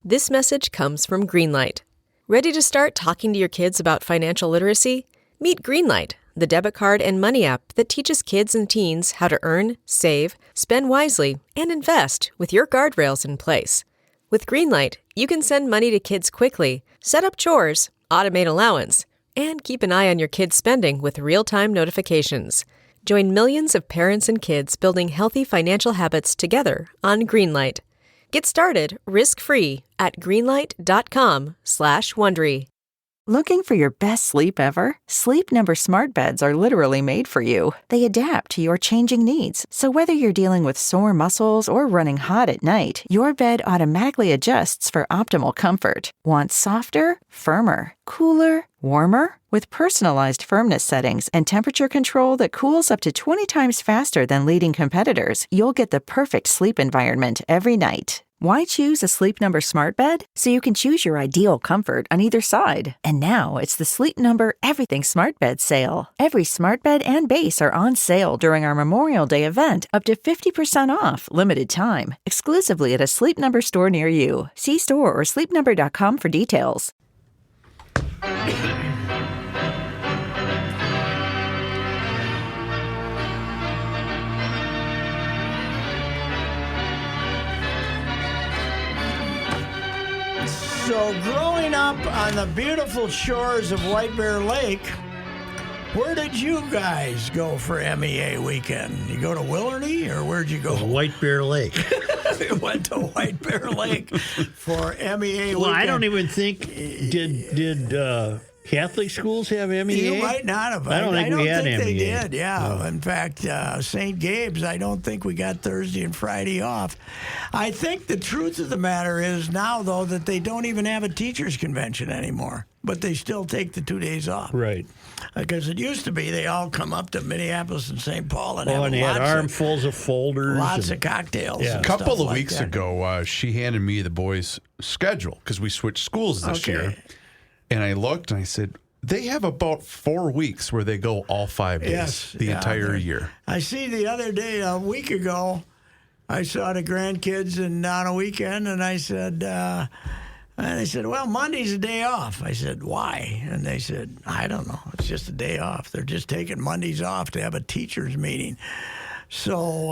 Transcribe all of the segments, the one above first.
This message comes from Greenlight. Ready to start talking to your kids about financial literacy? Meet Greenlight, the debit card and money app that teaches kids and teens how to earn, save, spend wisely, and invest with your guardrails in place. With Greenlight, you can send money to kids quickly, set up chores, automate allowance, and keep an eye on your kids' spending with real-time notifications. Join millions of parents and kids building healthy financial habits together on Greenlight. Get started risk-free at greenlight.com/Wondery. Looking for your best sleep ever? Sleep Number smart beds are literally made for you. They adapt to your changing needs. So whether you're dealing with sore muscles or running hot at night, your bed automatically adjusts for optimal comfort. Want softer, firmer, cooler, warmer? With personalized firmness settings and temperature control that cools up to 20 times faster than leading competitors, you'll get the perfect sleep environment every night. Why choose a Sleep Number smart bed? So you can choose your ideal comfort on either side. And now it's the Sleep Number Everything Smart Bed sale. Every smart bed and base are on sale during our Memorial Day event, up to 50% off, limited time, exclusively at a Sleep Number store near you. See store or sleepnumber.com for details. So growing up on the beautiful shores of White Bear Lake, where did you guys go for MEA weekend? You go to Willardy, or where'd you go? White Bear Lake. We went to White Bear Lake for MEA weekend. Well, I don't even think, did Catholic schools have MEA? You might not have. I don't think we had they MEA. did, yeah. No. In fact, St. Gabe's, I don't think we got Thursday and Friday off. I think the truth of the matter is now, though, that they don't even have a teachers' convention anymore, but they still take the 2 days off. Right. Because it used to be they all come up to Minneapolis and St. Paul and and they had armfuls of folders. Lots of cocktails. Yeah. And A couple stuff of like weeks that. ago, she handed me the boys' schedule because we switched schools this Okay. year. And I looked and I said, they have about 4 weeks where they go all 5 days Yes, the entire year. I see the other day, a week ago, I saw the grandkids on a weekend, and I said, they said, well, Monday's a day off. I said, why? And they said, I don't know. It's just a day off. They're just taking Mondays off to have a teacher's meeting. So,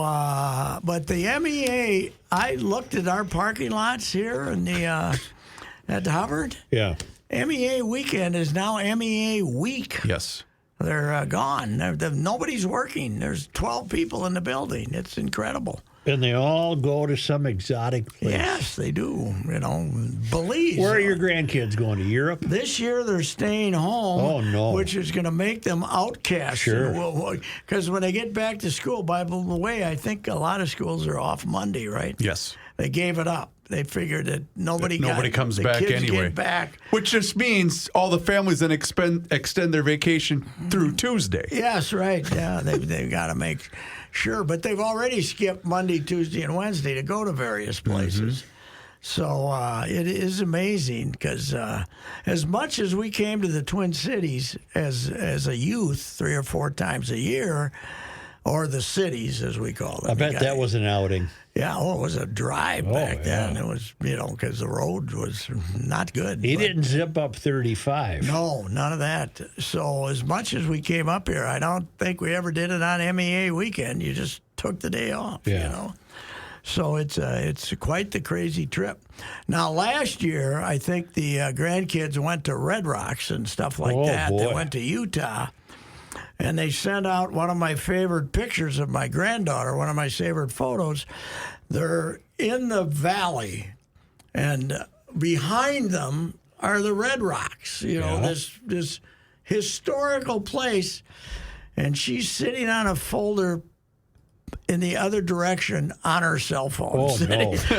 but the MEA, I looked at our parking lots here in the at Hubbard. Yeah. MEA weekend is now MEA week. Yes. They're gone. Nobody's working. There's 12 people in the building. It's incredible. And they all go to some exotic place. Yes, they do. You know, Belize. Where are your grandkids going, to Europe? This year they're staying home. Oh, no. Which is going to make them outcasts. Sure. Because when they get back to school, by the way, I think a lot of schools are off Monday, right? Yes. They gave it up. They figured that nobody comes the back kids anyway. Get back. Which just means all the families then extend their vacation through Tuesday. Yes, right. Yeah, they've got to make sure. But they've already skipped Monday, Tuesday, and Wednesday to go to various places. So it is amazing because as much as we came to the Twin Cities as a youth 3 or 4 times a year, or the cities as we call them. I bet that was an outing. Yeah, it was a drive back then. It was, because the road was not good. He didn't zip up 35. No, none of that. So as much as we came up here, I don't think we ever did it on MEA weekend. You just took the day off, So it's quite the crazy trip. Now, last year, I think the grandkids went to Red Rocks and stuff like that. Boy. They went to Utah. And they sent out one of my favorite pictures of my granddaughter, one of my favorite photos. They're in the valley, and behind them are the Red Rocks, this historical place. And she's sitting on a folder in the other direction on her cell phone,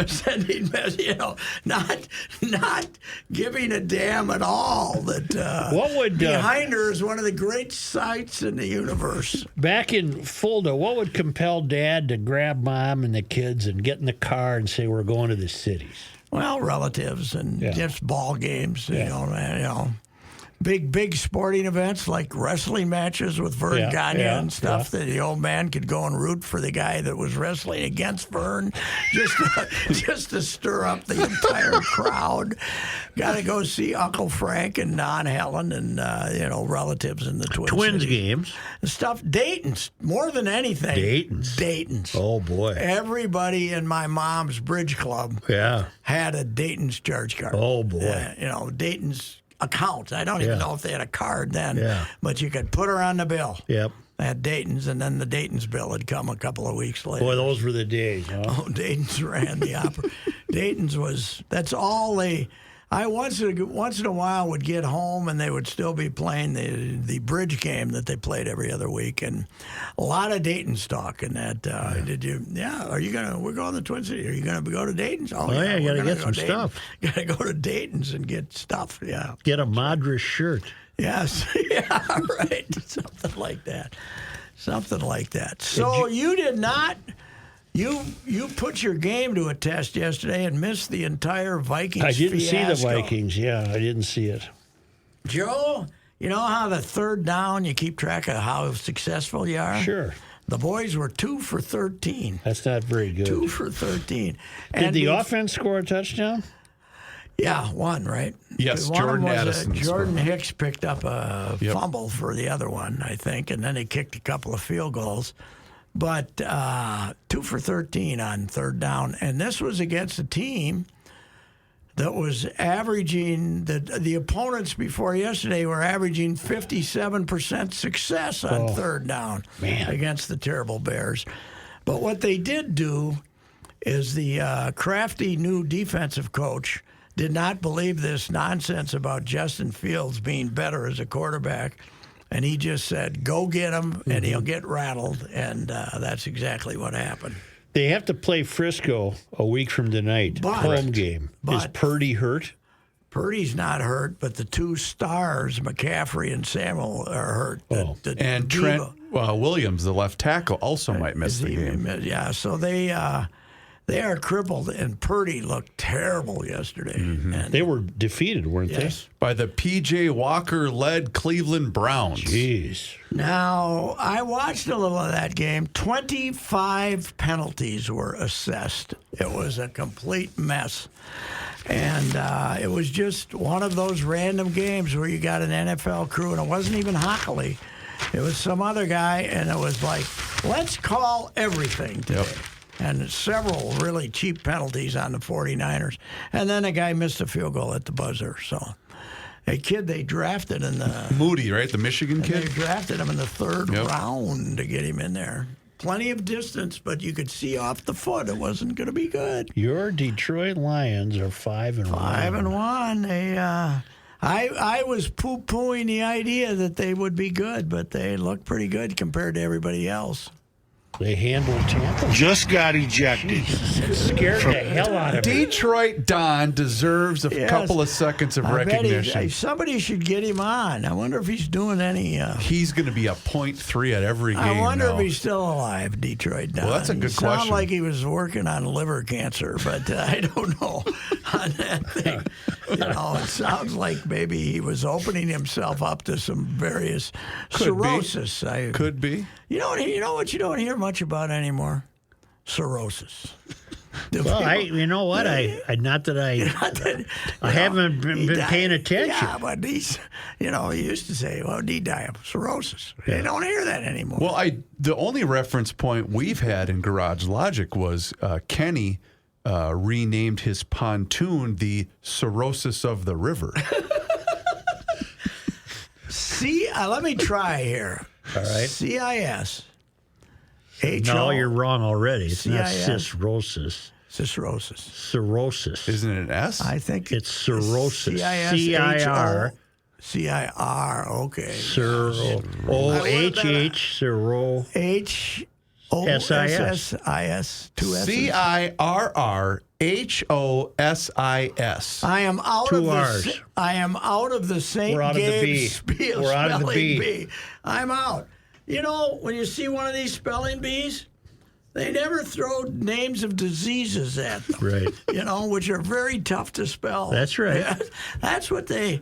sending messages, not giving a damn at all. That what would behind her is one of the great sights in the universe. Back in Fulda, what would compel Dad to grab Mom and the kids and get in the car and say we're going to the cities? Well, relatives and just ball games, big sporting events like wrestling matches with Vern Gagne and stuff that the old man could go and root for the guy that was wrestling against Vern just to stir up the entire crowd. Got to go see Uncle Frank and Aunt Helen and relatives in the Twins Cities. games. Stuff. Dayton's more than anything. Dayton's. Oh boy. Everybody in my mom's bridge club had a Dayton's charge card. Oh boy. Dayton's account. I don't even know if they had a card then, but you could put her on the bill. Yep. At Dayton's, and then the Dayton's bill had come a couple of weeks later. Boy, those were the days, huh? Oh, Dayton's ran the opera. Dayton's that's all they. I once in a while would get home and they would still be playing the bridge game that they played every other week, and a lot of Dayton's talk. And that did you? Yeah, are you gonna? We're going to the Twin Cities. Are you gonna go to Dayton's? Oh yeah, you gotta get some stuff. Got to go to Dayton's and get stuff. Yeah, get a Madras shirt. Yes, yeah, right. Something like that. So you did not. You put your game to a test yesterday and missed the entire Vikings I didn't fiasco. see the Vikings. Yeah, I didn't see it. Joe, you know how the third down, you keep track of how successful you are? Sure. The boys were 2 for 13. That's not very good. 2 for 13. Did the offense score a touchdown? Yeah, one, right? Yes, one Jordan was Addison. Jordan Hicks picked up a fumble for the other one, I think, and then he kicked a couple of field goals. But 2 for 13 on third down. And this was against a team that was averaging, the opponents before yesterday were averaging 57% success on third down against the terrible Bears. But what they did do is the crafty new defensive coach did not believe this nonsense about Justin Fields being better as a quarterback. And he just said, go get him, and he'll get rattled. And that's exactly what happened. They have to play Frisco a week from tonight, home game. Is Purdy hurt? Purdy's not hurt, but the two stars, McCaffrey and Samuel, are hurt. And Trent Williams, the left tackle, also might miss the game. Yeah, so they are crippled, and Purdy looked terrible yesterday. Mm-hmm. And they were defeated, weren't they? By the P.J. Walker-led Cleveland Browns. Jeez. Now, I watched a little of that game. 25 penalties were assessed. It was a complete mess. And it was just one of those random games where you got an NFL crew, and it wasn't even Hockley. It was some other guy, and it was like, let's call everything today. Yep. And several really cheap penalties on the 49ers. And then a guy missed a field goal at the buzzer. So a kid they drafted in the... Moody, right? The Michigan kid? They drafted him in the third round to get him in there. Plenty of distance, but you could see off the foot it wasn't going to be good. Your Detroit Lions are 5-1. 5-1. They... I was poo-pooing the idea that they would be good, but they look pretty good compared to everybody else. They handled Tampa. Just got ejected. Scared the hell out of me. Detroit Don deserves a couple of seconds of recognition. Somebody should get him on. I wonder if he's doing any... He's going to be a .3 at every game. I wonder if he's still alive, Detroit Don. Well, that's a good question. Sounds like he was working on liver cancer, but I don't know on that thing. It sounds like maybe he was opening himself up to some various cirrhosis. Could be. You know what you don't hear much about anymore? Cirrhosis. Well, you know what? I haven't been paying attention. Yeah, but he used to say, well, did he die of cirrhosis? They don't hear that anymore. Well, the only reference point we've had in Garage Logic was Kenny renamed his pontoon the Cirrhosis of the River. See, let me try here. All right. CIS. No, you're wrong already. It's not cirrhosis. Cirrhosis. Isn't it an S? I think it's cirrhosis. CIR. CIR. Okay. O-H-H. Cirrho. H-O-S-S-I-S. Two S's. CIRRHOSIS. I am out Two of the R's. I am out of the St. Gabe's spiel. We're out of the B. I'm out. You know, when you see one of these spelling bees, They never throw names of diseases at them. Right. Which are very tough to spell. That's right. Yeah, that's what they,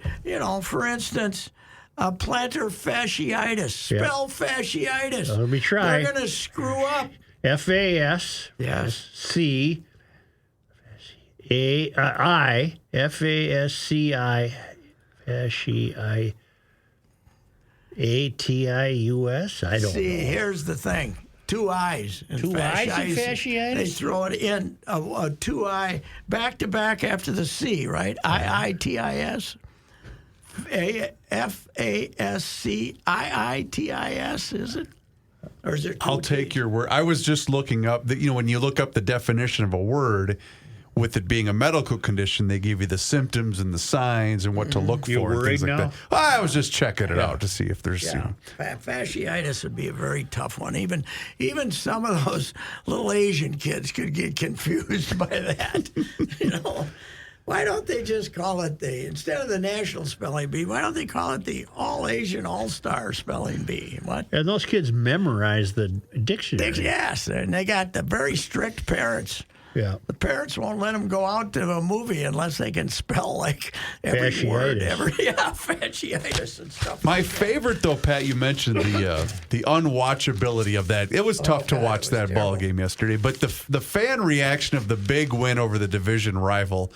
for instance, plantar fasciitis. Spell fasciitis. Let me try. They're going to screw up. FAS. Yes. C. I. FASCI. Fasci. ATIUS. I don't know. See, here's the thing. 2 eyes. In Two eyes in fasciitis? They throw it in a 2 eye back to back after the C, right? IITIS. FASCIITIS, is it? Or is it? I'll take your word. I was just looking up that, when you look up the definition of a word, with it being a medical condition, they give you the symptoms and the signs and what to look You for and things worried like now? that. I was just checking it out to see if there's. Fasciitis would be a very tough one. Even some of those little Asian kids could get confused by that. Why don't they just call it instead of the National Spelling Bee, why don't they call it the All Asian All-Star Spelling Bee? What? And those kids memorize the dictionary. Yes, and they got the very strict parents. Yeah. The parents won't let them go out to a movie unless they can spell like every word, fasciitis and stuff. My favorite, though, Pat, you mentioned the unwatchability of that. It was tough to watch that ball game yesterday, but the fan reaction of the big win over the division rival,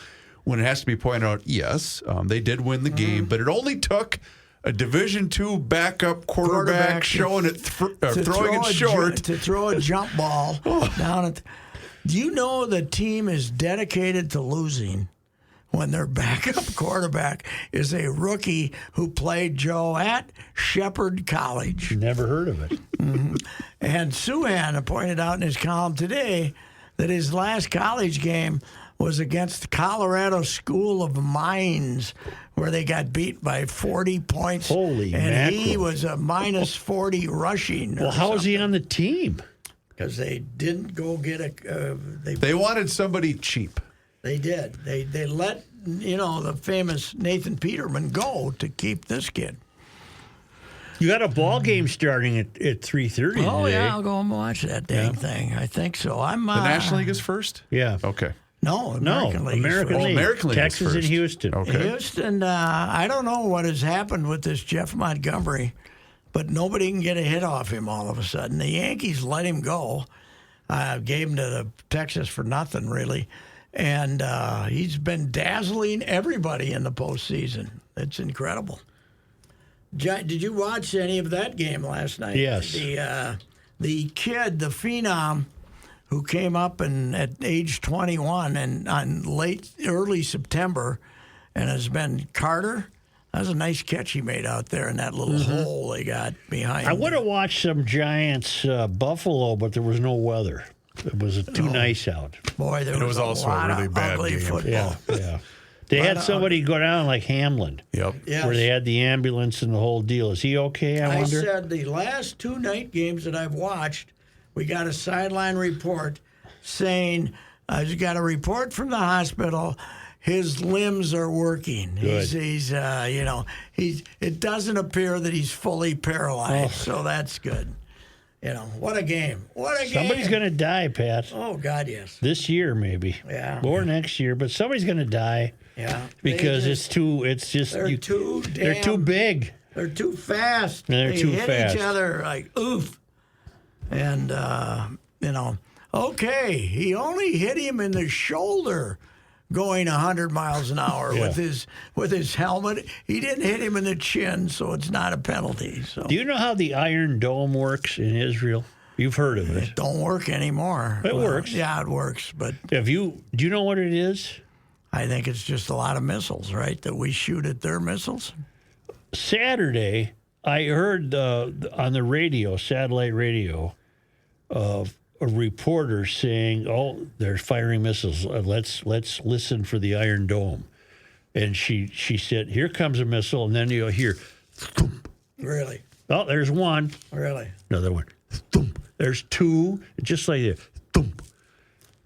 when it has to be pointed out, yes, they did win the game, but it only took a Division II backup quarterback showing it, throwing it short to throw a jump ball down at. Do you know the team is dedicated to losing when their backup quarterback is a rookie who played, Joe, at Shepherd College? Never heard of it. Mm-hmm. And Suhan pointed out in his column today that his last college game was against the Colorado School of Mines, where they got beat by 40 points. Holy and mackerel. he was a minus 40 rushing. Well, how is he on the team? Because they didn't go get a. They wanted somebody cheap. They did. They let the famous Nathan Peterman go to keep this kid. You got a ball game starting at 3:30 Oh today. yeah, I'll go and watch that dang thing. I think so. I'm The National League is first? Yeah. Okay. No, American League. American is League. American League is Texas and first. Houston. Okay. Houston, I don't know what has happened with this Jeff Montgomery, but nobody can get a hit off him all of a sudden. The Yankees let him go, gave him to Texas for nothing, really. And he's been dazzling everybody in the postseason. It's incredible. Did you watch any of that game last night? Yes. The kid, the phenom, who came up at age 21 and on early September and has been Carter. That was a nice catch he made out there in that little hole they got behind. I would have watched some Giants Buffalo, but there was no weather. It was too nice out. Boy, there And it was was also a lot really of bad ugly game. football. Yeah. They had somebody go down like Hamlin, Yep. Yes. where they had the ambulance and the whole deal. Is he okay, I I wonder? said the last 2 night games that I've watched, we got a sideline report saying, you got a report from the hospital. His limbs are working. Good. It doesn't appear that he's fully paralyzed, so that's good. What a game. What a game. Somebody's going to die, Pat. Oh, God, yes. This year, maybe. Yeah. Or next year, but somebody's going to die Yeah. because They're They're damn, too big. They're too fast. They're they too hit fast. each other like oof. And okay, he only hit him in the shoulder going 100 miles an hour Yeah. with his helmet. He didn't hit him in the chin, so it's not a penalty. So Do you know how the Iron Dome works in Israel? You've heard of it. it don't work anymore. It works. Yeah, it works, but Do you know what it is? I think it's just a lot of missiles, right? That we shoot at their missiles. Saturday, I heard on the radio, satellite radio, a reporter saying, "Oh, they're firing missiles. Let's listen for the Iron Dome." And she said, "Here comes a missile," and then you'll hear, thump. Really, "Oh, there's one." really. Another one, thump. There's two, just like that, thump.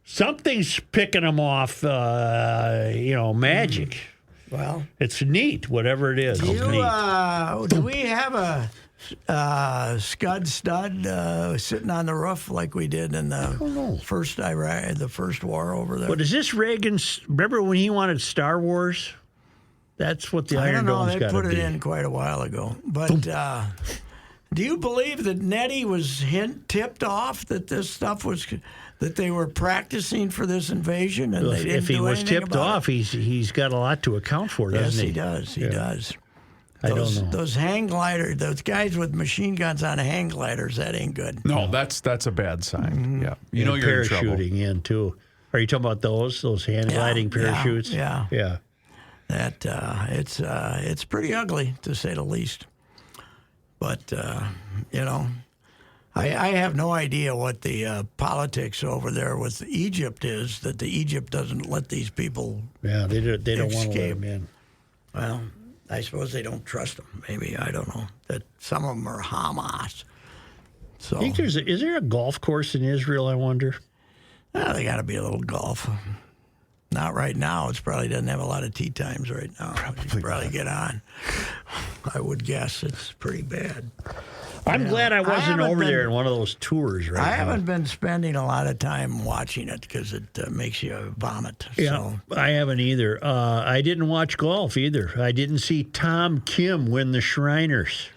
Something's picking them off. Magic. Well, It's neat, whatever it is. It's neat. Do we have a Scud stud sitting on the roof like we did in the first war over there? But is this Reagan's? Remember when he wanted Star Wars? That's what the I Iron don't know. Dome's They got to put it be. in quite a while ago. But do you believe that Nettie was tipped off that this stuff was that they were practicing for this invasion and Well, they didn't if he do was anything tipped about off, he's got a lot to account for, it? Yes, doesn't he he? does. He does. I don't know. Those hang gliders, those guys with machine guns on hang gliders, that ain't good. No, that's a bad sign. Mm-hmm. Yeah, you know And you're in trouble. parachuting in too. Are you talking about those hand gliding parachutes? Yeah. That it's pretty ugly to say the least. But I have no idea what the politics over there with Egypt is. That the Egypt doesn't let these people. Yeah, they don't want to let Escape. them in. Well, I suppose they don't trust them. Maybe I don't know. That some of them are Hamas. So I think is there a golf course in Israel? I wonder. they got to be a little golf. Not right now. It probably doesn't have a lot of tee times right now. Probably get on. I would guess it's pretty bad. I'm glad I wasn't haven't over been- there in one of those tours right I now. haven't been spending a lot of time watching it because it makes you vomit. Yeah, So I haven't either. I didn't watch golf either. I didn't see Tom Kim win the Shriners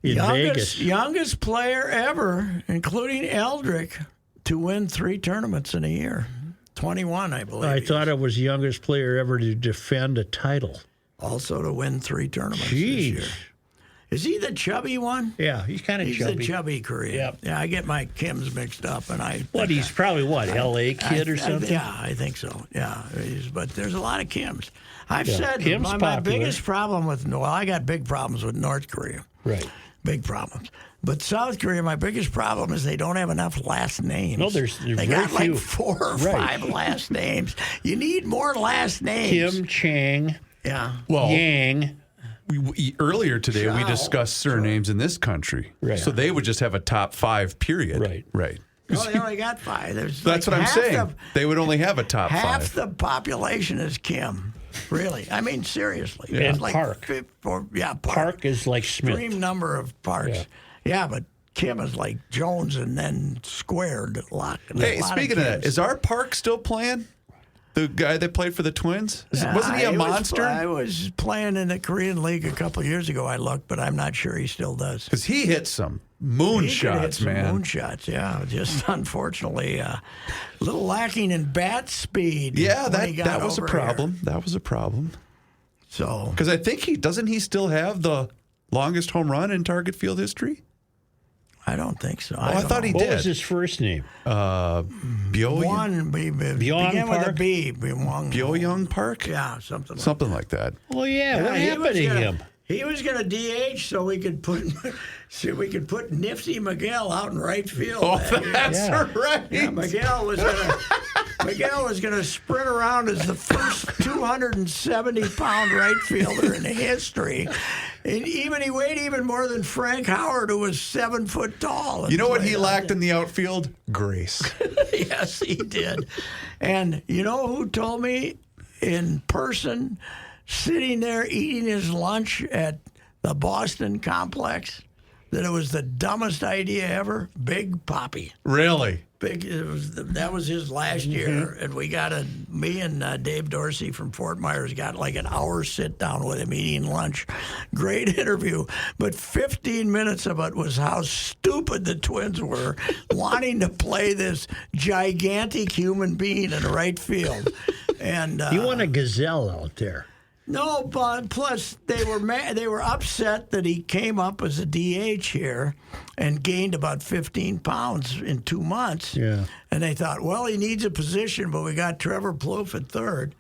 in Vegas. youngest player ever, including Eldrick, to win 3 tournaments in a year. 21, I believe. I he thought is. it was the youngest player ever to defend a title. Also to win 3 tournaments this Jeez. year. Is he the chubby one? Yeah, he's kind of He's chubby. the chubby Korean. Yep. Yeah, I get my Kims mixed up, and I. What, he's probably what, L.A. kid or I- something? Yeah, I think so. Yeah, but there's a lot of Kims. I've Yeah, said Kim's my popular. biggest problem with I got big problems with North Korea, Right. big problems. But South Korea, my biggest problem is they don't have enough last names. No, there's they very got few. like 4 or Right. 5 last names. You need more last names. Kim Chang, Yeah. Well, Yang. earlier today we Chow. discussed surnames in this country, Right. so they would just have a top 5. Period. Right. Right. No, they only got 5. There's That's like what I'm half saying. They would only have a top half 5. the population is Kim. Really. I mean, seriously. And It's like Park. Park. Park is like Smith. Extreme number of parks. Yeah, but Kim is like Jones and then squared a lot. Hey, speaking of that, is our Park still playing? The guy that played for the Twins? Wasn't he a monster? I was playing in the Korean League a couple of years ago. I looked, but I'm not sure he still does. Because he hit some He could hit moonshots, some man. moonshots, yeah. Just unfortunately, a little lacking in bat speed. Yeah, when he got that was a over here. problem. That was a problem. So Because I think doesn't he still have the longest home run in Target Field history? I don't think so. I thought he What did. was his first name? One began with a Park? B. Byoyoung Park? Yeah, something Like that. Oh, yeah. What he happened was to gonna- him? He was going to DH so we could put Nifty Miguel out in right field. Oh, that year. that's Yeah. right. Yeah, Miguel was going to sprint around as the first 270-pound right fielder in history. And he weighed even more than Frank Howard, who was 7 foot tall. You know what he lacked in the outfield? Grace. Yes, he did. And you know who told me in person, sitting there eating his lunch at the Boston complex, that it was the dumbest idea ever? Big Poppy. Really? That was his last year, and me and Dave Dorsey from Fort Myers got like an hour sit down with him eating lunch. Great interview, but 15 minutes of it was how stupid the Twins were, wanting to play this gigantic human being in right field. And You want a gazelle out there. no, but plus they were upset that he came up as a DH here and gained about 15 pounds in 2 months. Yeah. And they thought, well, he needs a position, but we got Trevor Plouffe at third,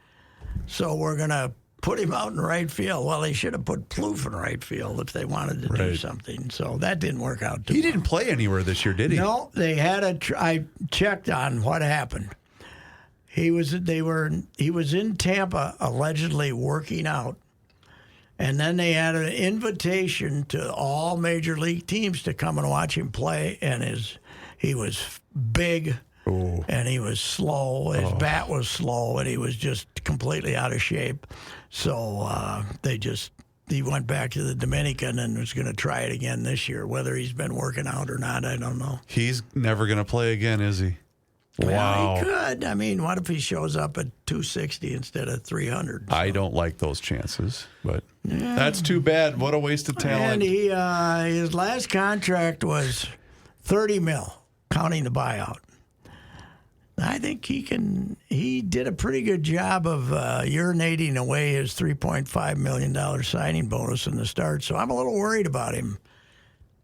so we're going to put him out in right field. Well, they should have put Plouffe in right field if they wanted to do Right. something. So that didn't work out too He well. didn't play anywhere this year, did he? No, they had I checked on what happened. He was in Tampa allegedly working out, and then they had an invitation to all major league teams to come and watch him play. And he was big, Ooh. and he was slow. His bat was slow, and he was just completely out of shape. So he went back to the Dominican and was going to try it again this year. Whether he's been working out or not, I don't know. He's never going to play again, is he? Well, Wow. he could. I mean, what if he shows up at 260 instead of 300? So. I don't like those chances, but that's too bad. What a waste of talent. And his last contract was $30 million, counting the buyout. I think he did a pretty good job of urinating away his $3.5 million signing bonus in the start. So I'm a little worried about him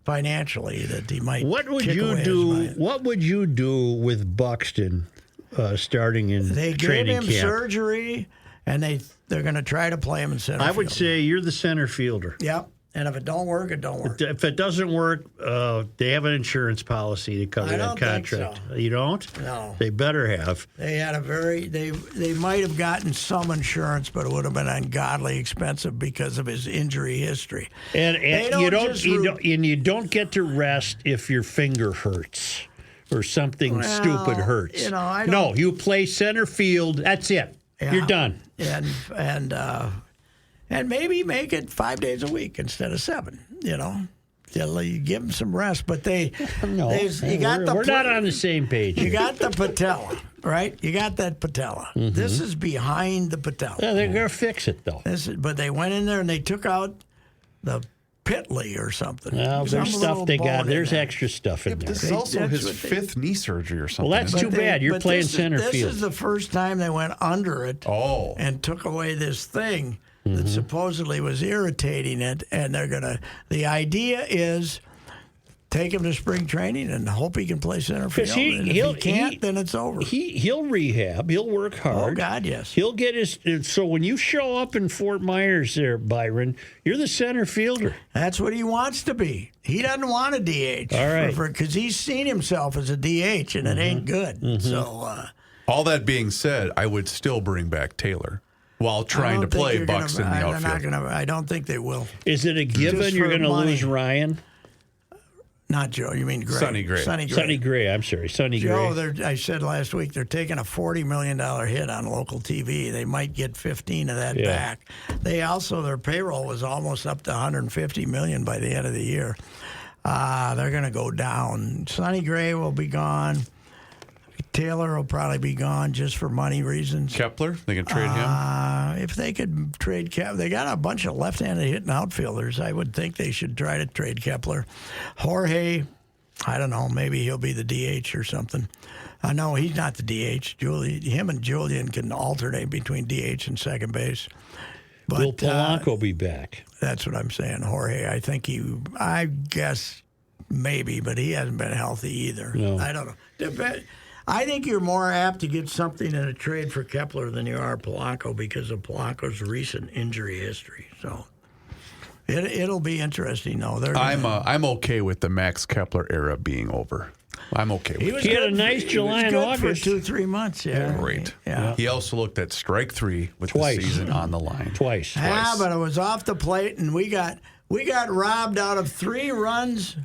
financially, that he might. What would kick you away do? his money. What would you do with Buxton starting in They gave training him camp? surgery, and they're going to try to play him in center I would field. say you're the center fielder. Yep. And if it don't work, it don't work. If it doesn't work, they have an insurance policy to cover I that don't think contract. so. You don't? No. They better have. They had they might have gotten some insurance, but it would have been ungodly expensive because of his injury history. And They you don't get to rest if your finger hurts or something stupid hurts. I no, don't. you play center field. That's it. Yeah. You're done. And maybe make it 5 days a week instead of 7. You give them some rest, but we're not on the same page. You got the patella, right? You got that patella. Mm-hmm. This is behind the patella. Yeah, they're going to fix it, though. But they went in there and they took out the pitly or something. Well, Some there's little stuff they bone got. in There's there. extra stuff in there. This is also That's his what they- 5th knee surgery or something. Well, that's isn't too it? bad. You're playing center This field. is the first time they went under it and took away this thing that supposedly was irritating it. And the idea is take him to spring training and hope he can play center field. And if he can't, then it's over. He'll rehab. He'll work hard. Oh, God, yes. He'll get his. So when you show up in Fort Myers there, Byron, you're the center fielder. That's what he wants to be. He doesn't want a DH. All right. Because he's seen himself as a DH, and it ain't good. So All that being said, I would still bring back Taylor while trying to play Buxton in the outfield. I don't think they will. Is it a given Just you're for going to money. lose Ryan? Not Joe. You mean Gray? Sonny Gray. Sonny Gray. I'm sorry. Sonny Joe, Gray. I said last week they're taking a $40 million hit on local TV. They might get 15 of that back. Their payroll was almost up to $150 million by the end of the year. They're going to go down. Sonny Gray will be gone. Taylor will probably be gone just for money reasons. Kepler, they can trade him. If they could trade Kepler, they got a bunch of left-handed hitting outfilders. I would think they should try to trade Kepler. Jorge, I don't know. Maybe he'll be the DH or something. No, he's not the DH. Him and Julian can alternate between DH and second base. But, Will Polanco be back? That's what I'm saying. Jorge, I guess maybe, but he hasn't been healthy either. No. I don't know. I think you're more apt to get something in a trade for Kepler than you are Polanco because of Polanco's recent injury history. So it'll be interesting, though. I'm okay with the Max Kepler era being over. I'm okay with it. He had a nice July and August. For 2-3 months. Yeah, Great. Yeah. He also looked at strike 3 with Twice. the season on the line. Twice. Yeah, but it was off the plate, and we got robbed out of 3 runs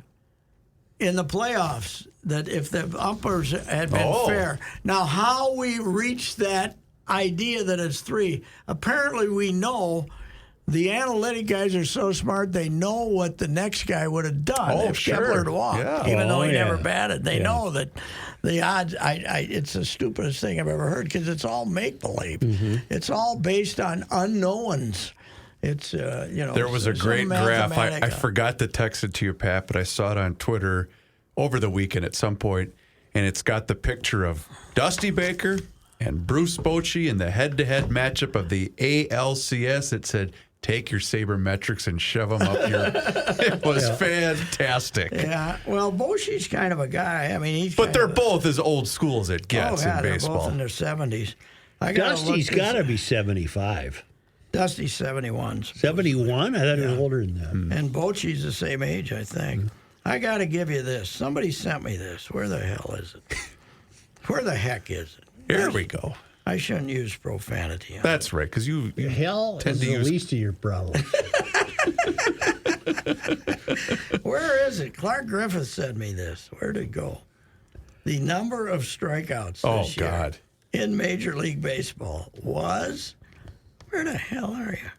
in the playoffs. That if the umpires had been fair. Now, how we reached that idea that it's 3, apparently we know the analytic guys are so smart, they know what the next guy would have done if Kepler had walked, even though he never batted. They know that the odds, it's the stupidest thing I've ever heard because it's all make-believe. Mm-hmm. It's all based on unknowns. It's, There was a great graph. I forgot to text it to you, Pat, but I saw it on Twitter over the weekend at some point, and it's got the picture of Dusty Baker and Bruce Bochy in the head-to-head matchup of the ALCS. It said, take your sabermetrics and shove them up your... It was fantastic. Yeah, well, Bochy's kind of a guy. I mean, But they're both as old school as it gets in they're baseball. both in their 70s. Dusty's got to be 75. Dusty's 71. 71? I thought he was older than that. And Bochy's the same age, I think. I got to give you this. Somebody sent me this. Where the hell is it? Where the heck is it? Here we go. I shouldn't use profanity. That's right, because you Hell tend is to the use... least of your problems. Where is it? Clark Griffith sent me this. Where'd it go? the number of strikeouts Oh, this year God. in Major League Baseball was, where the hell are you?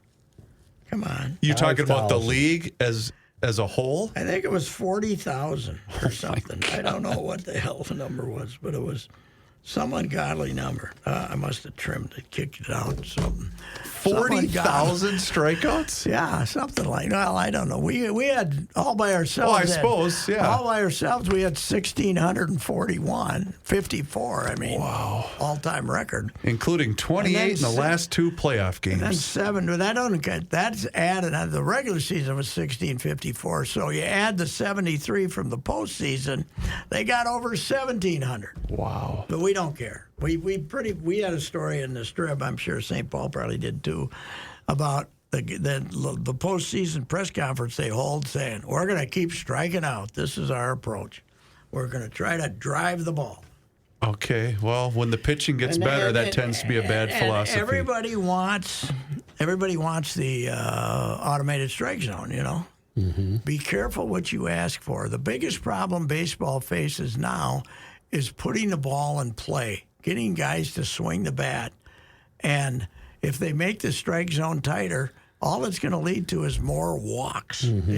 Come on. You talking about the 5,000. league as a whole? I think it was 40,000 or something. I don't know what the hell the number was, but it was some ungodly number. I must have trimmed it, kicked it out, something. 40,000 strikeouts? Yeah, something like. Well, I don't know. We had all by ourselves. Oh, I suppose, yeah. All by ourselves, we had 1,641, 54. I mean, wow, all-time record. Including 28 in the last 2 playoff And then games. 7. But that don't get. That's added. The regular season was 1,654. So you add the 73 from the postseason, they got over 1,700. Wow. But we don't care. We had a story in the Strip. I'm sure St. Paul probably did too, about the postseason press conference they hold, saying we're going to keep striking out. This is our approach. We're going to try to drive the ball. Okay. Well, when the pitching gets better, that tends to be a bad philosophy. Everybody wants the automated strike zone. You know. Mm-hmm. Be careful what you ask for. The biggest problem baseball faces now is putting the ball in play, getting guys to swing the bat. And if they make the strike zone tighter, all it's going to lead to is more walks. Mm-hmm.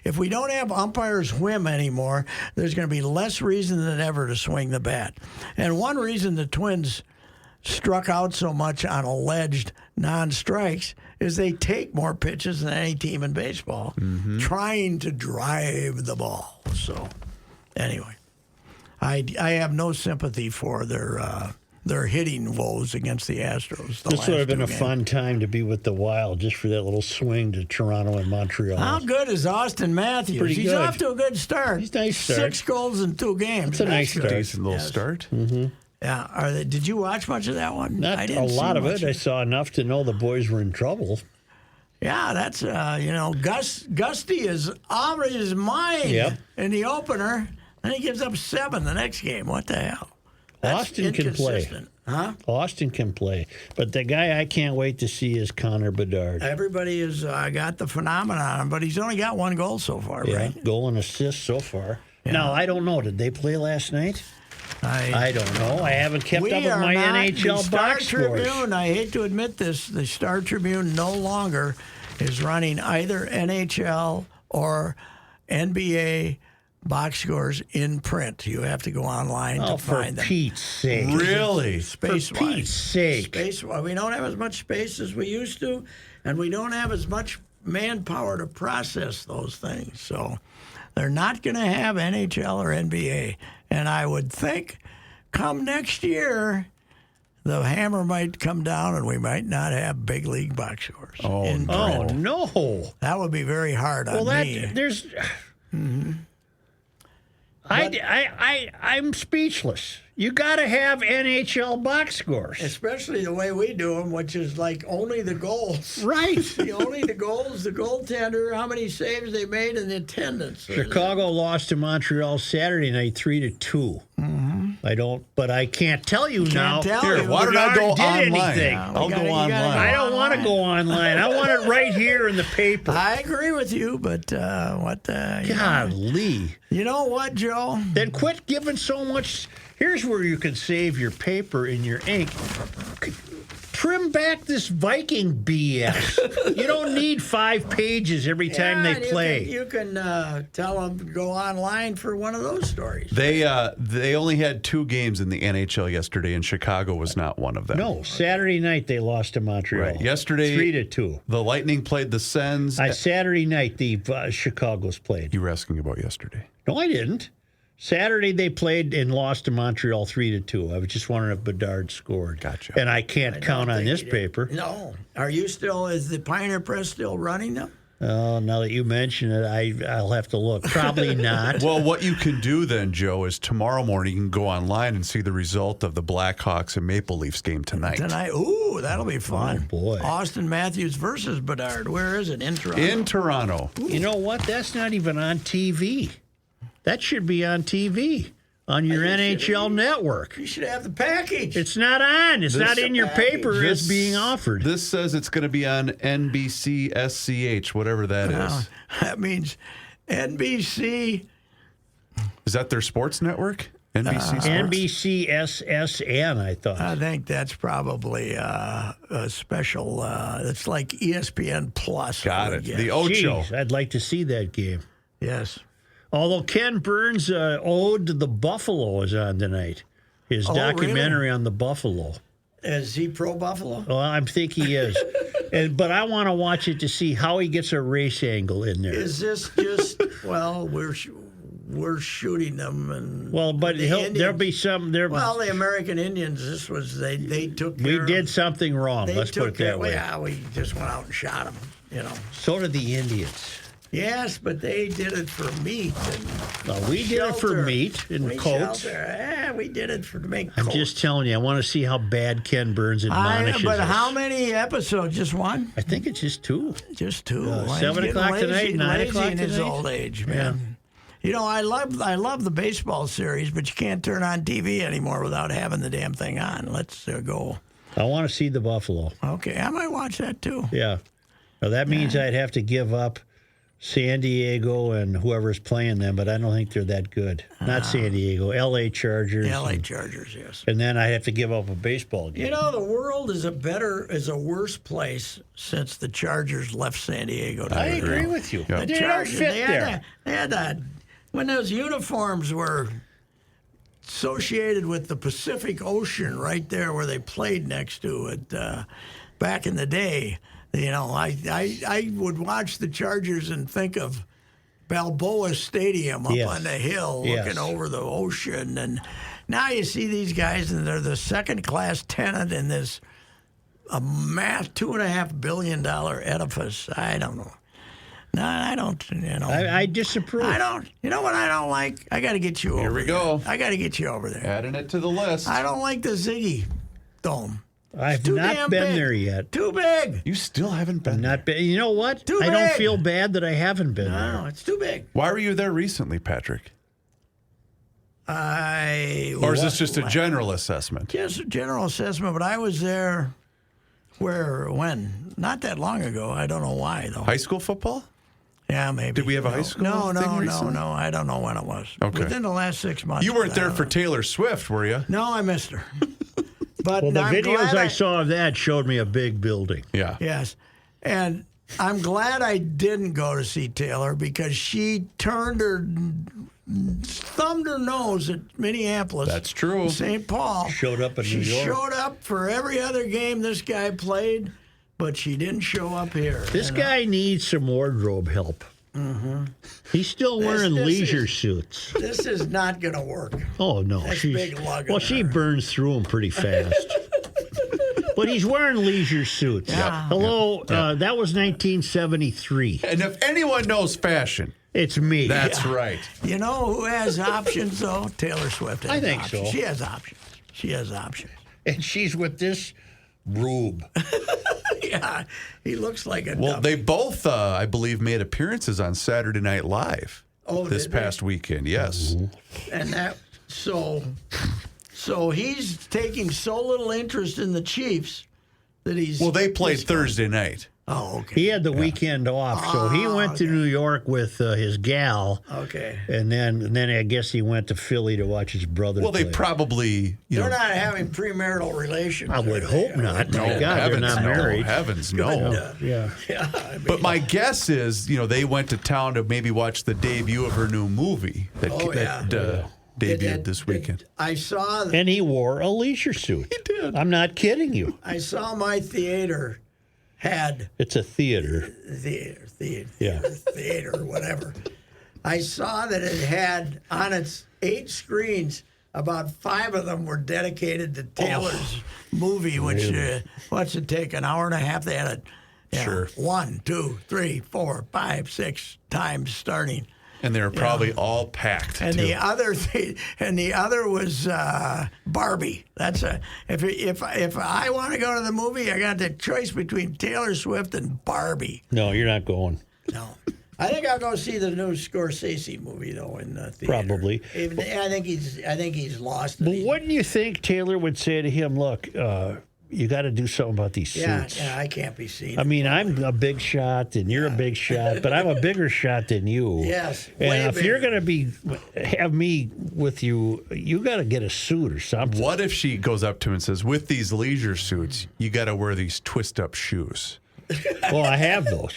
If we don't have umpires whim anymore, there's going to be less reason than ever to swing the bat. And one reason the Twins struck out so much on alleged non-strikes is they take more pitches than any team in baseball, trying to drive the ball. So, anyway, I have no sympathy for their hitting woes against the Astros. This would have been a fun time to be with the Wild, just for that little swing to Toronto and Montreal. How good is Austin Matthews? Pretty He's good. off to a good start. He's a nice start. 6 goals in 2 games. It's a nice good. start. Decent little start. Mm-hmm. Yeah. Did you watch much of that one? Not I a didn't see lot of much it. I saw enough to know the boys were in trouble. Yeah, that's Gusty is out of his mind in the opener. Then he gives up 7 the next game. What the hell? That's Austin can play. inconsistent. Huh? Austin can play. But the guy I can't wait to see is Connor Bedard. Everybody has got the phenomenon on him, but he's only got 1 goal so far, Yeah, right? goal and assist so far. Yeah. Now, I don't know. Did they play last night? I don't know. I haven't kept up with my NHL box scores. Tribune, I hate to admit this, the Star Tribune no longer is running either NHL or NBA box scores in print. You have to go online to find them. For Pete's sake. Really? Space-wise. For Pete's sake. Space-wise. We don't have as much space as we used to, and we don't have as much manpower to process those things. So they're not going to have NHL or NBA. And I would think come next year, the hammer might come down and we might not have big league box scores. Oh, No. That would be very hard on me. There's... I'm speechless. You got to have NHL box scores. Especially the way we do them, which is like only the goals. Right. Only the goals, the goaltender, how many saves they made, and the attendance. Chicago lost to Montreal Saturday night 3-2. Mm-hmm. But I can't tell you now. Here, why don't I go online? I'll go online. I don't want to go online. I want it right here in the paper. I agree with you, but what the... Golly. You know what, Joe? Then quit giving so much. Here's where you can save your paper and your ink. Trim back this Viking BS. You don't need 5 pages every time they play. You can tell them to go online for one of those stories. They only had 2 games in the NHL yesterday, and Chicago was not one of them. No, Saturday night they lost to Montreal. Right. Yesterday, 3-2. The Lightning played the Sens. Saturday night the Chicago's played. You were asking about yesterday. No, I didn't. Saturday they played and lost to Montreal 3-2. I was just wondering if Bedard scored. Gotcha. And I can't count on this paper. No. Is the Pioneer Press still running them? Oh, now that you mention it, I'll have to look. Probably not. Well, what you can do then, Joe, is tomorrow morning you can go online and see the result of the Blackhawks and Maple Leafs game tonight. Ooh, that'll be fun. Oh, boy. Austin Matthews versus Bedard. Where is it? In Toronto? In Toronto. You know what? That's not even on TV. That should be on TV, on your NHL network. You should have the package. It's not on. It's not in your paper. It's being offered. This says it's going to be on NBC SCH, whatever that is. That means NBC Is that their sports network? NBC Sports? NBCSSN, I thought. I think that's probably a special. It's like ESPN Plus. Got it. Yeah. The Ocho. Jeez, I'd like to see that game. Yes. Although Ken Burns' Ode to the Buffalo is on tonight. His documentary on the Buffalo. Is he pro Buffalo? Well, I think he is. But I want to watch it to see how he gets a race angle in there. Is this just, well, we're shooting them and But there'll be some there. Well, the American Indians, this was they took care We did something wrong. Let's put it that way. Yeah, we just went out and shot them. So did the Indians. Yes, but they did it for meat. We did it for meat and coats. We did it to make I'm coats. just telling you, I want to see how bad Ken Burns admonishes But us. how many episodes? Just one? I think it's just 2. Just 2. 7 o'clock tonight, 9 o'clock in his tonight. old age, man. I love the baseball series, but you can't turn on TV anymore without having the damn thing on. Let's go. I want to see the Buffalo. Okay, I might watch that too. Yeah. Now, that means I'd have to give up San Diego and whoever's playing them, but I don't think they're that good. Not San Diego, L.A. Chargers. L.A. Chargers, yes. And then I have to give up a baseball game. The world is a worse place since the Chargers left San Diego. I agree with you. Yeah. They don't fit there. They had that when those uniforms were associated with the Pacific Ocean right there where they played next to it back in the day. I would watch the Chargers and think of Balboa Stadium up on the hill looking over the ocean. And now you see these guys, and they're the second-class tenant in this $2.5 billion edifice. I don't know. No, I don't, I disapprove. I don't. You know what I don't like? I got to get you over there. Here we go. I got to get you over there. Adding it to the list. I don't like the Ziggy Dome. I've Too not damn been big. there yet. Too big. You still haven't been Not been. You know what? Too I don't big. feel bad that I haven't been No, there. it's too big. Why were you there recently, Patrick? Or is this just a general assessment? Just a general assessment, but I was there when? Not that long ago. I don't know why, though. High school football? Yeah, maybe. Did we have a high school No, thing recently? no. I don't know when it was. Okay. Within the last 6 months. You weren't but I there don't for know. Taylor Swift, were you? No, I missed her. But Well, the I'm videos glad I saw of that showed me a big building. Yeah. Yes. And I'm glad I didn't go to see Taylor because she thumbed her nose at Minneapolis. That's true. St. Paul. Showed up in New York. She showed up for every other game this guy played, but she didn't show up here. This guy needs some wardrobe help. Mm-hmm. He's still wearing this leisure is- suits. This is not going to work. Oh, no. That's big lug Well, on she her. burns through them pretty fast. But he's wearing leisure suits. Yeah. Hello, that was 1973. And if anyone knows fashion, It's me. that's right. You know who has options, though? Taylor Swift has I think options. so. She has options. She has options. And she's with this rube. Yeah, he looks like a Well, dummy. they both, I believe, made appearances on Saturday Night Live this did they? past weekend. Yes. And that so he's taking so little interest in the Chiefs that he's Well, they played Thursday night. Oh, okay. He had the weekend off, so he went to New York with his gal, Okay. and then I guess he went to Philly to watch his brother Well, they play. probably, They're not having premarital relations. I would are they? hope not. no, My God, heavens, they're not no, married. heavens, no. Yeah. Yeah, I mean, But my guess is, they went to town to maybe watch the debut of her new movie that, debuted this weekend. I saw. And he wore a leisure suit. He did. I'm not kidding you. I saw my theater had It's a theater. theater, whatever. I saw that it had on its 8 screens, about 5 of them were dedicated to Taylor's movie, which what's it take, an hour and a half? They had it. Sure. 1, 2, 3, 4, 5, 6 times starting. And they were probably all packed. And too. the other was Barbie. That's if I want to go to the movie, I got the choice between Taylor Swift and Barbie. No, you're not going. No, I think I'll go see the new Scorsese movie though in the theater. Probably. I think he's lost it. But wouldn't you think Taylor would say to him, look, you got to do something about these suits. Yeah, I can't be seen. I mean, I'm a big shot and you're a big shot, but I'm a bigger shot than you. Yes, And way if you're bigger. going to have me with you, you got to get a suit or something. What if she goes up to him and says, with these leisure suits, you got to wear these twist-up shoes? Well, I have those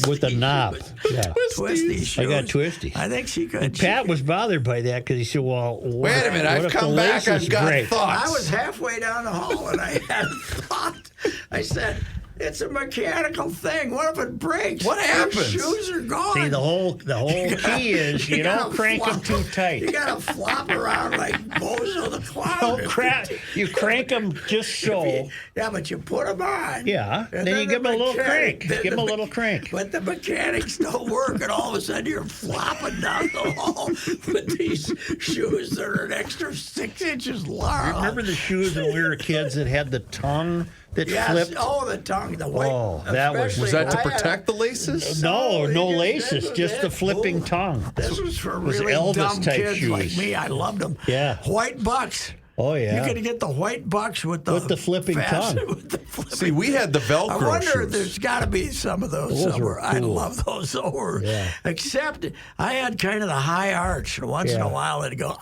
with the knob. Yeah. Twisty shoes. I got twisties. I think she could. And Pat was bothered by that because he said, well, Wait a minute, what I've if come the back, laces I've got break? thoughts. I was halfway down the hall and I had a thought. I said, it's a mechanical thing. What if it breaks? What happens? Your shoes are gone. See, the whole key is you don't gotta crank them flop- too tight. You got to flop around like Bozo the Clown. Don't crack. You crank them just so. Yeah, but you put them on. Yeah. And Then you the give them a little mechanic- crank. then Give them a the little me- crank. But the mechanics don't work, and all of a sudden you're flopping down the hall with these shoes that are an extra 6 inches long. Remember the shoes when we were kids that had the tongue that Yes. flipped? Oh, the tongue, the white. Oh, that was- especially Was that to I had a- protect the laces? No, they no just- laces, this was just it. the flipping Ooh. tongue. This was for was really Elvis dumb type kids like shoes. me. I loved them. Yeah. White bucks. Oh, yeah. You could get the white bucks with the flipping tongue. With the flipping See, we had the Velcro I wonder if shoes. there's got to be some of those, Those were somewhere. I cool. love those over. Yeah. Except I had kind of the high arch. And once in Yeah. a while it'd go,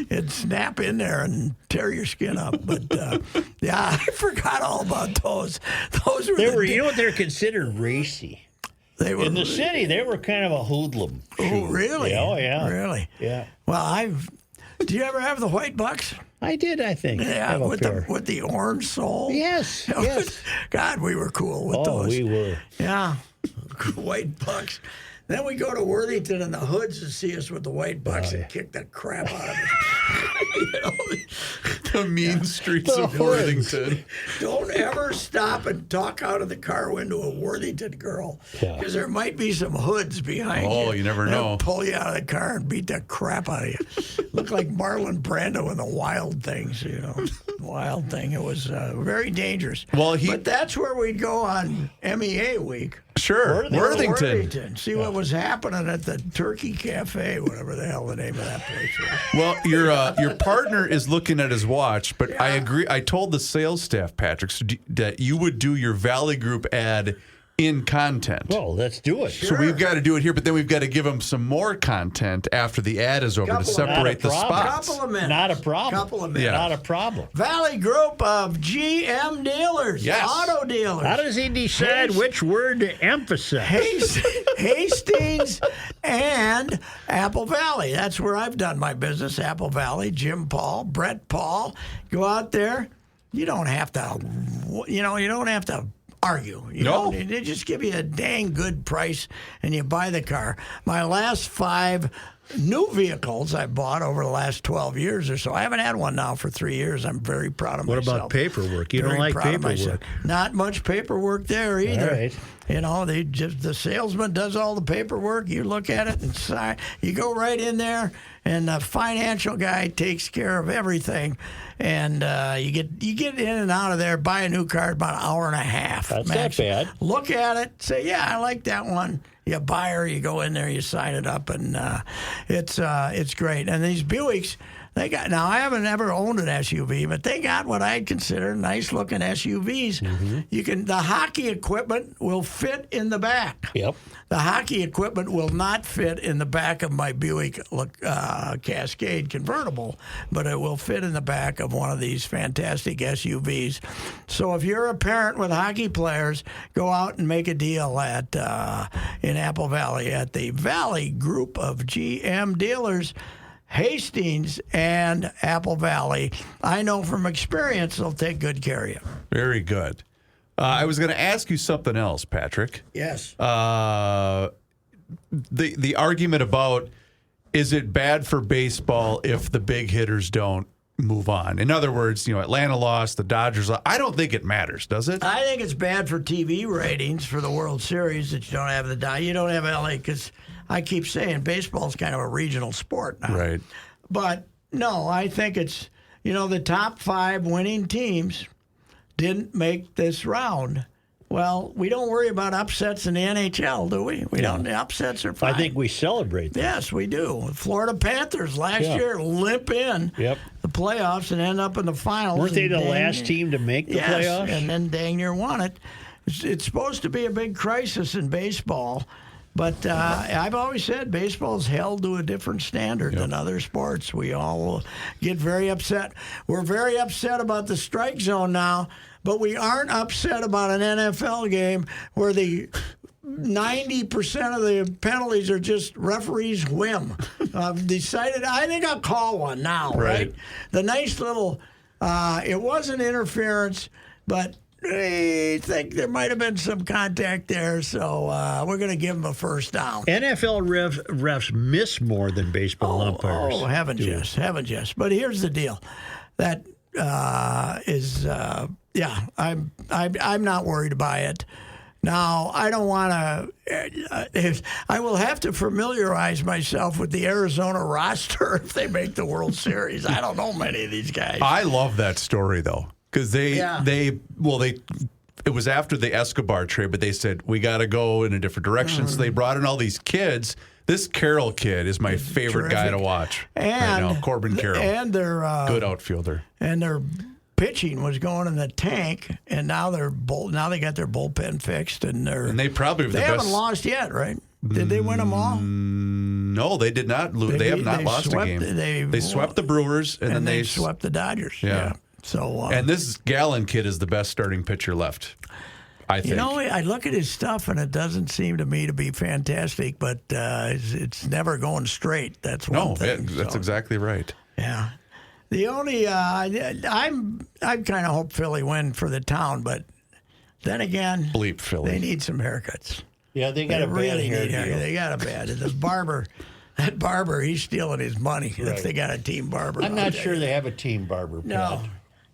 it'd snap in there and tear your skin up. But yeah, I forgot all about those. Those were They the were, you know what, they're considered racy. they were In the city, they were kind of a hoodlum. Oh, shoe. really? Yeah, oh, yeah. Really? Yeah. Well, do you ever have the white bucks? I did, I think. Yeah, have a with pair. the orange sole. Yes, yes. God, we were cool with Oh, those. we were. Yeah, white bucks. Then we go to Worthington and the hoods and see us with the white bucks and kick the crap out of us. You know, The mean streets of Worthington. don't ever stop and talk out of the car window a Worthington girl, Yeah. because there might be some hoods behind you. Oh, you never They'll know. pull you out of the car and beat the crap out of you. Look like Marlon Brando in the Wild Things, you know. Wild Thing. It was very dangerous. Well, but that's where we'd go on MEA week. Sure, Worthington. See what was happening at the Turkey Cafe, whatever the hell the name of that place was. Well, your partner is looking at his watch, but I agree. I told the sales staff, Patrick, that you would do your Valley Group ad in content. Well, let's do it. So we've got to do it here, but then we've got to give them some more content after the ad is over Couple to of- separate the Not a problem. spots. Couple of minutes. Not a problem. Couple of minutes. Yeah. Not a problem. Valley Group of GM dealers, Yes. auto dealers. How does he decide which word to emphasize? Hastings and Apple Valley. That's where I've done my business. Apple Valley, Jim Paul, Brett Paul. Go out there. You don't have to, you don't have to argue. No. They just give you a dang good price and you buy the car. My last 5 new vehicles I bought over the last 12 years or so. I haven't had one now for 3 years. I'm very proud of What myself. about paperwork? You Very don't like proud of myself. paperwork. Not much paperwork there either. All right. You know, the salesman does all the paperwork. You look at it and sign. You go right in there, and the financial guy takes care of everything. And you get in and out of there. Buy a new car in about an hour and a half. That's max. not bad. Look at it. Say, yeah, I like that one. You buy her. You go in there. You sign it up, and it's great. And these Buicks. Now I haven't ever owned an SUV, but they got what I'd consider nice looking SUVs. Mm-hmm. The hockey equipment will fit in the back. Yep. The hockey equipment will not fit in the back of my Buick Cascade convertible, but it will fit in the back of one of these fantastic SUVs. So if you're a parent with hockey players, go out and make a deal in Apple Valley at the Valley Group of GM dealers. Hastings and Apple Valley. I know from experience they'll take good care of you. Very good. I was going to ask you something else, Patrick. Yes. The argument about, is it bad for baseball if the big hitters don't move on? In other words, Atlanta lost, the Dodgers lost. I don't think it matters, does it? I think it's bad for TV ratings for the World Series that you don't have you don't have LA, because I keep saying baseball's kind of a regional sport now. Right. But no, I think it's, the top 5 winning teams didn't make this round. Well, we don't worry about upsets in the NHL, do we? We don't. The upsets are fine. I think we celebrate that. Yes, we do. Florida Panthers last Yeah. year limp in. Yep. The playoffs and end up in the finals. Weren't they the and last team to make the playoffs? And then dang near won it. It's supposed to be a big crisis in baseball, but I've always said baseball's held to a different standard than other sports. We all get very upset. We're very upset about the strike zone now, but we aren't upset about an NFL game where the 90% of the penalties are just referees' whim. I've decided, I think I'll call one now, right? The nice little, it wasn't interference, but I think there might have been some contact there, so we're going to give him a first down. NFL refs miss more than baseball umpires. Oh, heavens yes. But here's the deal. That I'm not worried by it. Now, I don't want to. I will have to familiarize myself with the Arizona roster if they make the World Series. I don't know many of these guys. I love that story though, because it was after the Escobar trade, but they said we got to go in a different direction. So they brought in all these kids. This Carroll kid is my favorite guy to watch right now. Corbin Carroll, and their good outfielder, and their pitching was going in the tank, and now they got their bullpen fixed, and they probably haven't lost yet, right? Did they win them all? No, they did not lose. They have not lost a game. They swept the Brewers, and then they swept the Dodgers. Yeah. So and this Gallen kid is the best starting pitcher left, I think. You know, I look at his stuff, and it doesn't seem to me to be fantastic, but it's never going straight. That's one thing. That's exactly right. Yeah. The only I kind of hope Philly win for the town, but then again, bleep Philly. They need some haircuts. Yeah, they got a bad haircut. They got a bad. That barber, he's stealing his money. If they got a team barber, I'm not sure they have a team barber.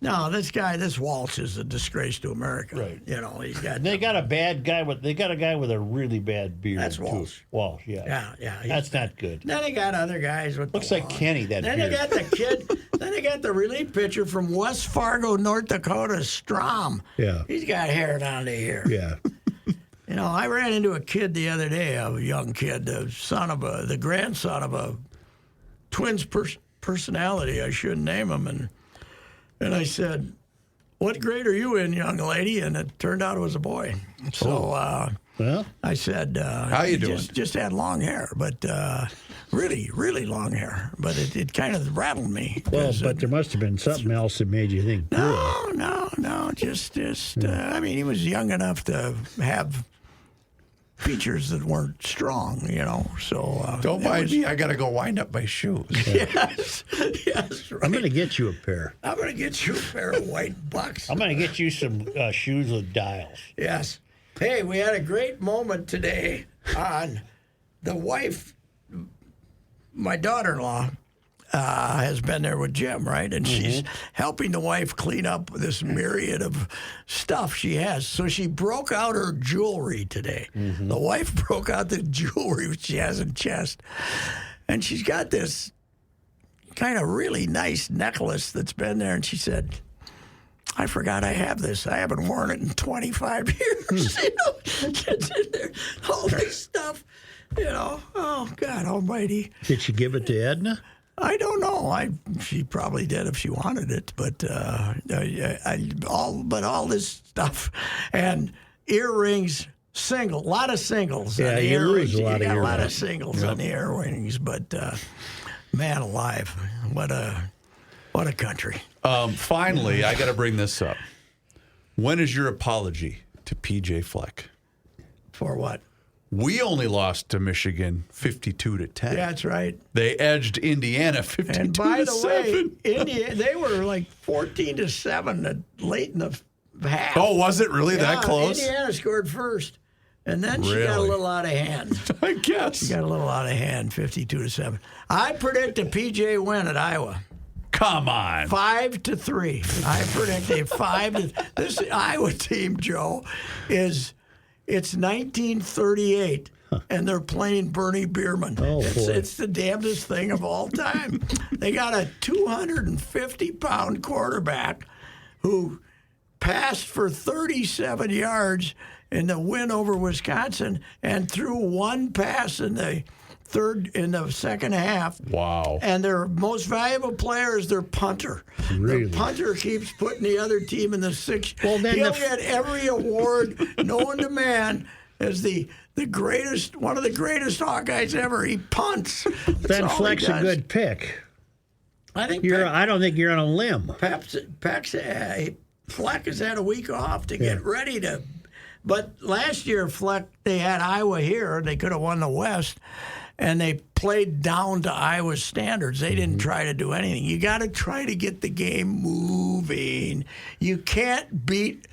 No, this Walsh is a disgrace to America. Right. You know, he's got. They got a bad guy they got a guy with a really bad beard. That's Walsh. Too. Walsh, yeah. Yeah. That's not good. Then they got other guys with. Looks like Kenny. Then they got the kid. Then they got the relief pitcher from West Fargo, North Dakota, Strom. Yeah. He's got hair down to here. Yeah. You know, I ran into a kid the other day, a young kid, the grandson of a Twins personality. I shouldn't name him, and I said, "What grade are you in, young lady?" And it turned out it was a boy. So I said, "How you doing?" Just had long hair, but really, really long hair. But it kind of rattled me. Well, but there must have been something else that made you think. No. Just. I mean, he was young enough to have features that weren't strong, you know. So don't mind me. I got to go wind up my shoes. Yes, right. I'm going to get you a pair. I'm going to get you a pair of white bucks. I'm going to get you some shoes with dials. Yes. Hey, we had a great moment today on the wife. My daughter-in-law has been there with Jim, right? And she's helping the wife clean up this myriad of stuff she has. So she broke out her jewelry today. The wife broke out the jewelry which she has in chest. And she's got this kind of really nice necklace that's been there. And she said, I forgot I have this. I haven't worn it in 25 years. You know, it's in there. All this stuff. You know, oh, God almighty. Did she give it to Edna? I don't know. She probably did if she wanted it, but all this stuff and earrings, a lot of singles. Yeah, on the you earrings. lose a lot of got earrings. A lot of singles on the earrings, but man alive, what a country. Finally, I got to bring this up. When is your apology to PJ Fleck? For what? We only lost to Michigan 52-10. Yeah, that's right. They edged Indiana 52-7. And by the way, Indiana, they were like 14-7 late in the half. Oh, was it really that close? Indiana scored first, and then she got a little out of hand. I guess she got a little out of hand, 52-7. I predict a PJ win at Iowa. Come on. 5-3. I predict a 5. This Iowa team, Joe, it's 1938, and they're playing Bernie Bierman. Oh, it's the damnedest thing of all time. They got a 250-pound quarterback who passed for 37 yards in the win over Wisconsin and threw one pass in the second half. Wow. And their most valuable player is their punter. Really? The punter keeps putting the other team in the six. Well, then he'll get every award known to man as the greatest, one of the greatest Hawkeyes ever. He punts. That's Ben all he Fleck's a does. good pick. I think I don't think you're on a limb. Fleck has had a week off to get ready to. But last year, Fleck, they had Iowa here. They could have won the West, and they played down to Iowa's standards. They didn't try to do anything. You got to try to get the game moving. You can't beat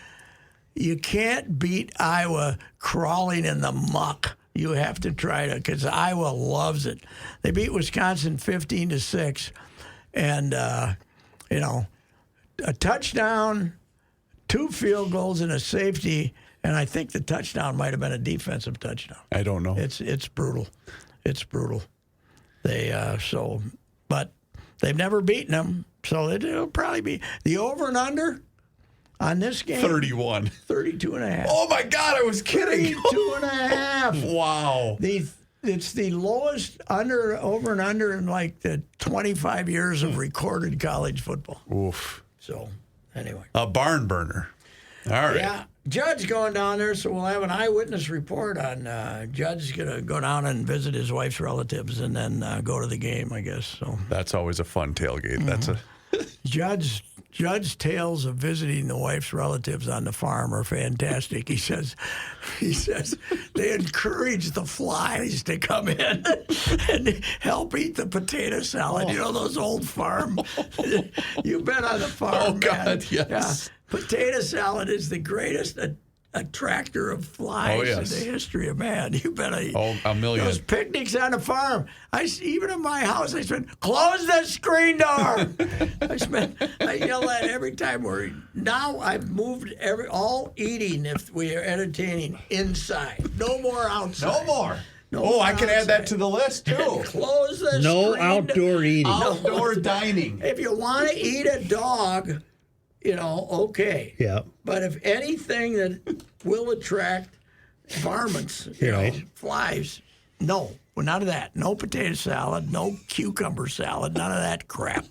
Iowa crawling in the muck. You have to try to, because Iowa loves it. They beat Wisconsin 15-6, and a touchdown, 2 field goals, and a safety. And I think the touchdown might have been a defensive touchdown. I don't know. It's brutal. It's brutal. But they've never beaten them, so it'll probably be the over and under on this game. 31. 32.5. Oh my God! I was kidding. 32.5. Wow. It's the lowest over and under in like the 25 years of recorded college football. Oof. So anyway, A barn burner. All right. yeah. Judd's going down there, so we'll have an eyewitness report on. Judd's going to go down and visit his wife's relatives and then go to the game, I guess. So That's always a fun tailgate. That's a. Judd's tales of visiting the wife's relatives on the farm are fantastic. He says they encourage the flies to come in and help eat the potato salad. You know those old farm. You've been on the farm. Oh God, man. yes. Yeah. Potato salad is the greatest attractor of flies in the history of man. You better a million. Those picnics on the farm. Even in my house, I said, "Close the screen door." I yell at every time now I've moved all eating if we are entertaining inside. No more outside. No more. No I can outside. add that to the list too. Close the No screen outdoor eating. Outdoor dining. If you want to eat a dog, okay. Yeah. But if anything that will attract varmints, flies, no. Well, none of that. No potato salad, no cucumber salad, none of that crap.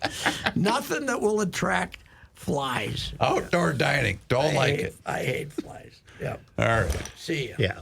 Nothing that will attract flies. Outdoor dining. Don't like it. I hate flies. Yep. All right. See ya. Yeah.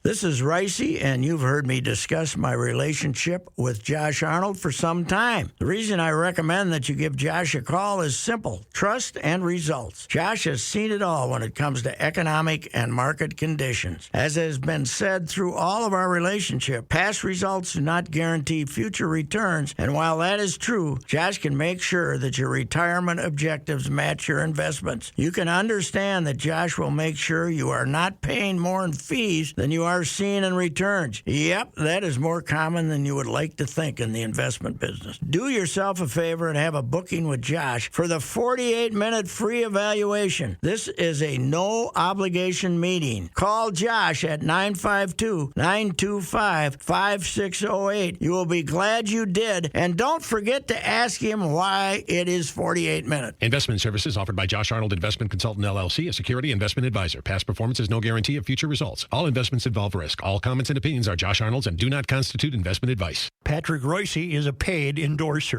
This is Ricey, and you've heard me discuss my relationship with Josh Arnold for some time. The reason I recommend that you give Josh a call is simple: trust and results. Josh has seen it all when it comes to economic and market conditions. As has been said through all of our relationship, past results do not guarantee future returns, and while that is true, Josh can make sure that your retirement objectives match your investments. You can understand that Josh will make sure you are not paying more in fees than you are seeing in returns. Yep, that is more common than you would like to think in the investment business. Do yourself a favor and have a booking with Josh for the 48-minute free evaluation. This is a no-obligation meeting. Call Josh at 952-925-5608. You will be glad you did, and don't forget to ask him why it is 48 minutes. Investment services offered by Josh Arnold Investment Consultant LLC, a security investment advisor. Past performance is no guarantee of future results. All investments involve risk. All comments and opinions are Josh Arnold's and do not constitute investment advice. Patrick Royce is a paid endorser.